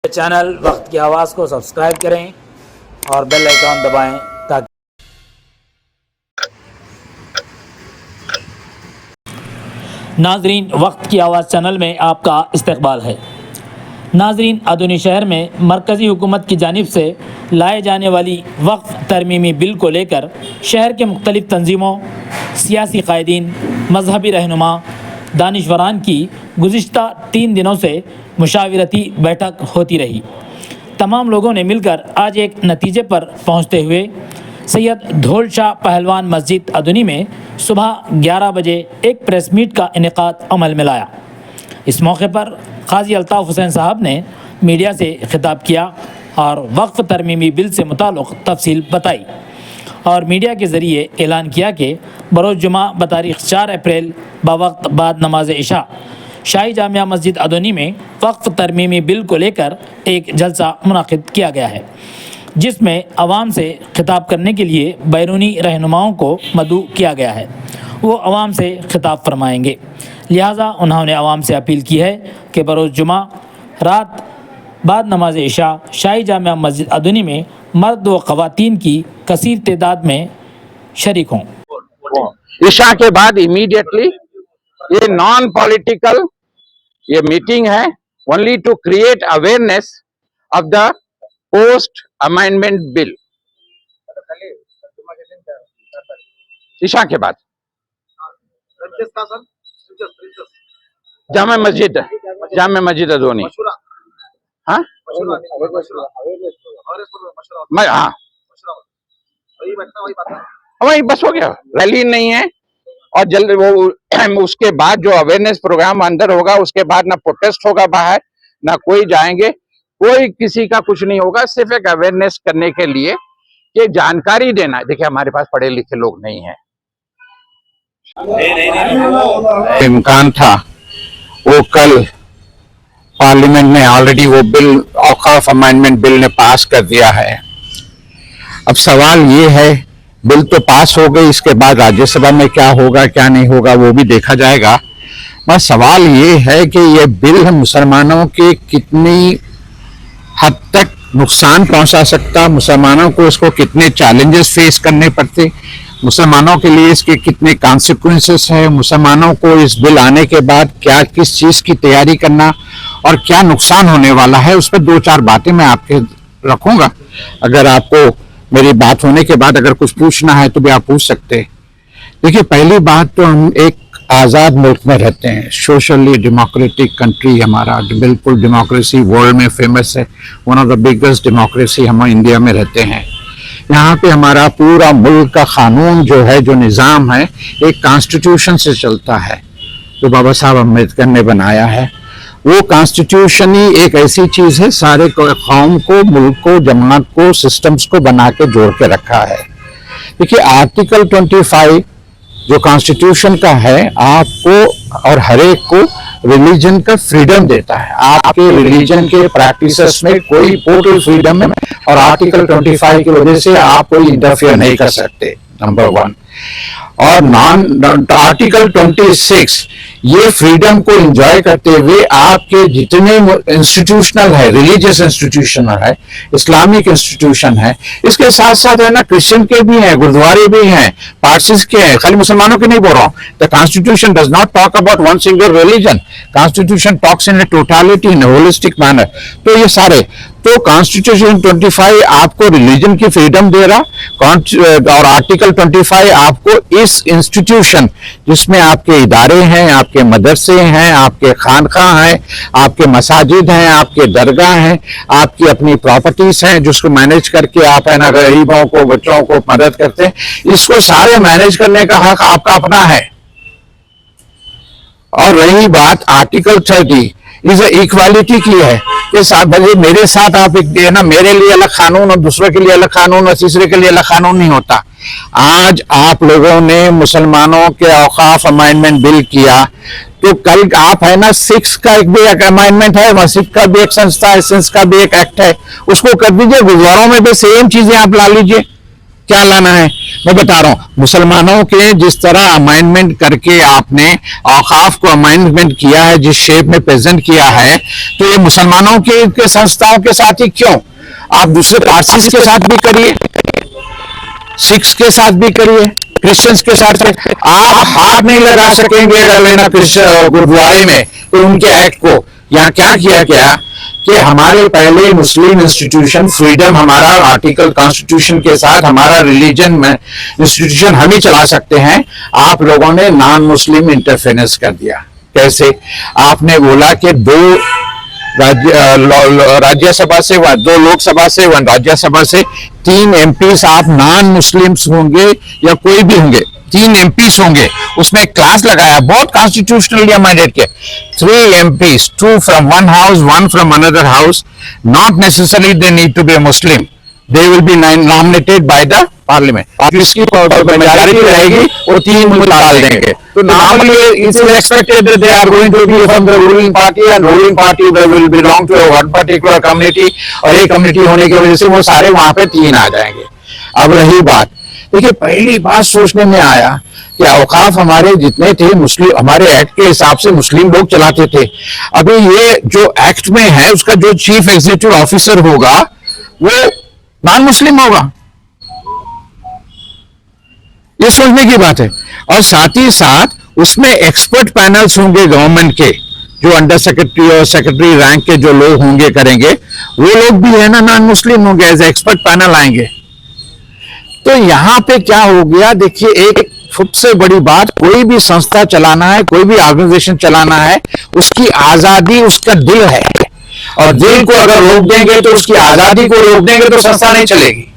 Channel वक्त की आवाज़ को सब्सक्राइब करें और बेल आइकॉन दबाएं ताकि नाजरीन वक्त की आवाज़ चैनल में आपका इस्तकबाल है। नाजरीन अदोनी शहर में मरकज़ी हुकूमत की जानिब से लाए जाने वाली वक्फ तरमीमी बिल को लेकर शहर के मुख्तलिफ़ तंजीमों, सियासी कायदीन, मजहबी रहनुमा, दानिशवरान की गुज़िश्ता 3 दिनों से मुशावरती बैठक होती रही। तमाम लोगों ने मिलकर आज एक नतीजे पर पहुंचते हुए सैयद धौल शाह पहलवान मस्जिद अदोनी में सुबह 11 बजे एक प्रेस मीट का इनेकाद अमल में लाया। इस मौके पर काजी अल्ताफ़ हुसैन साहब ने मीडिया से खिताब किया और वक्फ तरमीमी बिल से मुताल्लिक़ तफसील बताई और मीडिया के ज़रिए ऐलान किया कि बरोज़ जुमा बतारीख़ 4 अप्रैल बवक्त बाद नमाज इशा शाही जामिया मस्जिद अदोनी में वक्फ तरमीमी बिल को लेकर एक जलसा मुनाक़िद किया गया है, जिसमें अवाम से खिताब करने के लिए बैरूनी रहनुमाओं को मदऊ किया गया है। वो अवाम से खिताब फरमाएंगे, लिहाजा उन्होंने अवाम से अपील की है कि बरोज़ जुमा रात बाद नमाज इशा शाही जामिया मस्जिद अदोनी में मर्द व ख़वातीन की कसीर तादाद में शरीक हों। इशा के बाद इमीडिएटली ये नॉन पॉलिटिकल ये मीटिंग है, only to create awareness of the post amendment bill. इशा के बाद जामा मस्जिद अदोनी, हाँ हाँ वही बस हो गया, रैली नहीं है। और जल्द वो उसके बाद जो अवेयरनेस प्रोग्राम अंदर होगा, उसके बाद ना प्रोटेस्ट होगा बाहर, ना कोई जाएंगे, कोई किसी का कुछ नहीं होगा, सिर्फ एक अवेयरनेस करने के लिए कि जानकारी देना। देखिए हमारे पास पढ़े लिखे लोग नहीं हैं, इम्कान था वो कल पार्लियामेंट में ऑलरेडी वो बिल औकाफ अमेंडमेंट बिल ने पास कर दिया है। अब सवाल ये है, बिल तो पास हो गई, इसके बाद राज्यसभा में क्या होगा क्या नहीं होगा वो भी देखा जाएगा। बस सवाल ये है कि ये बिल मुसलमानों के कितनी हद तक नुकसान पहुंचा सकता, मुसलमानों को इसको कितने चैलेंजेस फेस करने पड़ते, मुसलमानों के लिए इसके कितने कॉन्सिक्वेंसेस हैं, मुसलमानों को इस बिल आने के बाद क्या किस चीज़ की तैयारी करना और क्या नुकसान होने वाला है, उस पर 2-4 बातें मैं आपके रखूंगा। अगर आपको मेरी बात होने के बाद अगर कुछ पूछना है तो भी आप पूछ सकते हैं। देखिए पहली बात तो हम एक आज़ाद मुल्क में रहते हैं, सोशली डेमोक्रेटिक कंट्री हमारा, बिल्कुल डेमोक्रेसी वर्ल्ड में फेमस है, one of the biggest democracy हम इंडिया में रहते हैं। यहाँ पे हमारा पूरा मुल्क का कानून जो है, जो निज़ाम है, एक कॉन्स्टिट्यूशन से चलता है जो बाबा साहब अम्बेडकर ने बनाया है। वो कॉन्स्टिट्यूशन ही एक ऐसी चीज़ है, सारे कौम को, मुल्क को, जमात को, सिस्टम्स को बना के जोड़ के रखा है। देखिए आर्टिकल 25 जो कॉन्स्टिट्यूशन का है, आपको और हर एक को रिलीजन का फ्रीडम देता है। आपके रिलीजन के प्रैक्टिसेस में कोई टोटल फ्रीडम है और आर्टिकल 25 की वजह से आप कोई इंटरफेयर नहीं कर सकते, नंबर 1। और आर्टिकल 26 ये फ्रीडम को एंजॉय करते हुए आपके जितने इंस्टीट्यूशनल है, रिलीजियस इंस्टीट्यूशन है, इस्लामिक इंस्टीट्यूशन है, इसके साथ साथ है ना क्रिश्चियन के भी हैं, गुरुद्वारे भी हैं, पारसीज के हैं, खाली मुसलमानों के नहीं बोल रहा हूँ। The constitution does not talk about one single religion, constitution talks in A totality, in holistic manner. तो ये सारे तो कॉन्स्टिट्यूशन 25 आपको रिलीजन की फ्रीडम दे रहा, और आर्टिकल 25 आपको इस इंस्टीट्यूशन जिसमें आपके इदारे हैं, आपके मदरसे हैं, आपके खानखाह हैं, आपके मसाजिद हैं, आपके दरगाह हैं, आपकी अपनी प्रॉपर्टीज हैं जिसको मैनेज करके आप है ना गरीबों को, बच्चों को मदद करते हैं, इसको सारे मैनेज करने का हक आपका अपना है। और रही बात आर्टिकल 30 इस इक्वालिटी की है कि साथ भले मेरे साथ आप एक ना, मेरे लिए अलग कानून और दूसरे के लिए अलग कानून और तीसरे के लिए अलग कानून नहीं होता। आज आप लोगों ने मुसलमानों के औकाफ अमेंडमेंट बिल किया, तो कल आप है ना 6 का एक भी एक अमेंडमेंट है, मस्जिद का भी एक संस्था है, सेंस का भी एक एक्ट है, उसको कर दीजिए। गुरुद्वारों में भी सेम चीजें आप ला लीजिए, क्या लाना है? मैं बता रहा हूं, मुसलमानों के जिस तरह अमाइंडमेंट करके आपने औकाफ को अमाइंडमेंट किया है, जिस शेप में प्रेजेंट किया है, तो ये मुसलमानों के संस्थाओं के साथ ही क्यों? आप दूसरे पार्सीज के साथ भी करिए, सिख्स के साथ भी करिए, क्रिश्चियंस के साथ करिए। आप हाथ नहीं लगा सकेंगे लेना गुरुद्वारे में तो उनके एक्ट को। यहाँ क्या किया गया कि हमारे पहले मुस्लिम इंस्टीट्यूशन फ्रीडम, हमारा आर्टिकल कॉन्स्टिट्यूशन के साथ हमारा रिलीजन में इंस्टीट्यूशन हम ही चला सकते हैं, आप लोगों ने नॉन मुस्लिम इंटरफेरेंस कर दिया। कैसे? आपने बोला कि दो राज्यसभा से 2 लोकसभा से 1 राज्यसभा से 3 एमपीस आप नॉन मुस्लिम्स होंगे या कोई भी होंगे, 3 एमपीस होंगे। उसमें क्लास लगाया, बहुत कॉन्स्टिट्यूशनली अमेंडेड के 3 MPs, 2 from one house, 1 from another house, not necessary they need to be a Muslim, they will be nominated by the parliament. जिसकी मेजॉरिटी रहेगी वो 3 निकाल देंगे। तो normally it is expected that they are going to be from the ruling party and ruling party will belong to one particular community, और एक community होने की वजह से वो सारे वहां पे 3 आ जाएंगे। अब रही बात, देखिए पहली बात सोचने में आया कि औकाफ हमारे जितने थे मुस्लिम, हमारे एक्ट के हिसाब से मुस्लिम लोग चलाते थे। अभी ये जो एक्ट में है उसका जो चीफ एग्जीक्यूटिव ऑफिसर होगा वो नॉन मुस्लिम होगा, ये सोचने की बात है। और साथ ही साथ उसमें एक्सपर्ट पैनल्स होंगे गवर्नमेंट के, जो अंडर सेक्रेटरी और सेक्रेटरी रैंक के जो लोग होंगे करेंगे, वो लोग भी है ना नॉन मुस्लिम होंगे, एज एक्सपर्ट पैनल आएंगे। तो यहां पे क्या हो गया, देखिए एक सबसे बड़ी बात, कोई भी संस्था चलाना है, कोई भी ऑर्गेनाइजेशन चलाना है, उसकी आजादी उसका दिल है, और दिल को अगर रोक देंगे तो उसकी आजादी को रोक देंगे तो संस्था नहीं चलेगी।